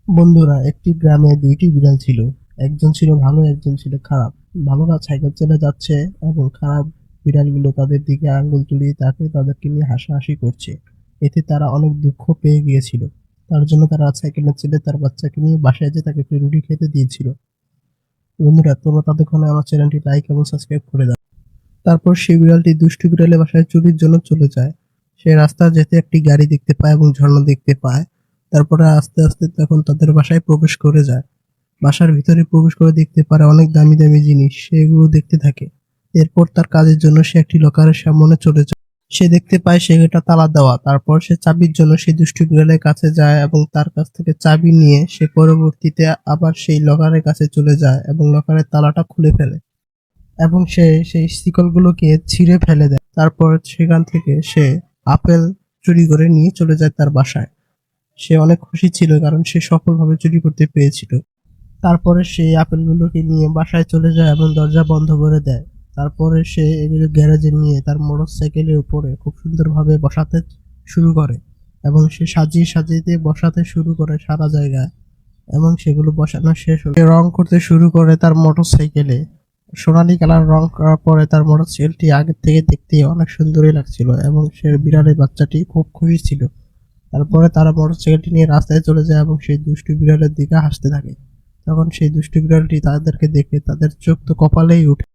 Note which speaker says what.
Speaker 1: বন্ধুরা, একটি গ্রামে দুইটি বিড়াল ছিল। একজন ছিল ভালো, একজন ছিল খারাপ। ভালোরা সাইকেল চালিয়ে যাচ্ছে এবং খারাপ বিড়ালগুলো তাদের দিকে আঙ্গুল তুলে তাদেরকে নিয়ে হাসাহাসি করছে। এতে তারা অনেক দুঃখ পেয়ে গিয়েছিল। তার জন্য তারা সাইকেলের ছেলে তার বাচ্চাকে নিয়ে বাসায় যেয়ে তাকে একটু রুটি খেতে দিয়েছিল। বন্ধুরা, তোমরা ততক্ষণে আমার চ্যানেলটি লাইক এবং সাবস্ক্রাইব করে দাও। তারপর সেই বিড়ালটি দুষ্টু বিড়ালের বাসায় চুরির জন্য চলে যায়। সে রাস্তা যেতে একটি গাড়ি দেখতে পায় এবং ঝর্ণা দেখতে পায়। তারপরে আস্তে আস্তে তখন তাদের বাসায় প্রবেশ করে যায়। বাসার ভিতরে প্রবেশ করে দেখতে পারে অনেক দামি দামি জিনিস, সেগুলো দেখতে থাকে। এরপর তার কাজের জন্য সে একটি লকারের সামনে চলে যায়। সে দেখতে পায় সেটা তালা দেওয়া। তারপর সে চাবির জন্য সেই দুষ্টু বিড়ালের কাছে যায় এবং তার কাছ থেকে চাবি নিয়ে সে পরবর্তীতে আবার সেই লকারের কাছে চলে যায় এবং লকারের তালাটা খুলে ফেলে এবং সে সেই শিকলগুলোকে ছিঁড়ে ফেলে দেয়। তারপর সেখান থেকে সে আপেল চুরি করে নিয়ে চলে যায় তার বাসায়। সে অনেক খুশি ছিল কারণ সে সফলভাবে চুরি করতে পেরেছিল। তারপরে সে আপেলগুলোকে নিয়ে বাসায় চলে যায় এবং দরজা বন্ধ করে দেয়। তারপরে সে এগুলো গ্যারেজে নিয়ে তার মোটরসাইকেলের উপরে খুব সুন্দরভাবে বসাতে শুরু করে এবং সে সাজিয়ে সাজিয়ে বসাতে শুরু করে সারা জায়গায়। এবং সেগুলো বসানো শেষ হলে রং করতে শুরু করে তার মোটরসাইকেলে। সোনালী কালার রং করার পরে তার মোটরসাইকেলটি আগের থেকে দেখতে অনেক সুন্দরই লাগছিল এবং সে বিড়ালের বাচ্চাটি খুব খুশি ছিল। তারপরে তারা মোটরসাইকেলটি নিয়ে রাস্তায় চলে যায় এবং সেই দুষ্টু বিড়ালের দিকে হাসতে থাকে। তখন সেই দুষ্টু বিড়ালটি তাদেরকে দেখে তাদের চোখ তো কপালেই উঠে।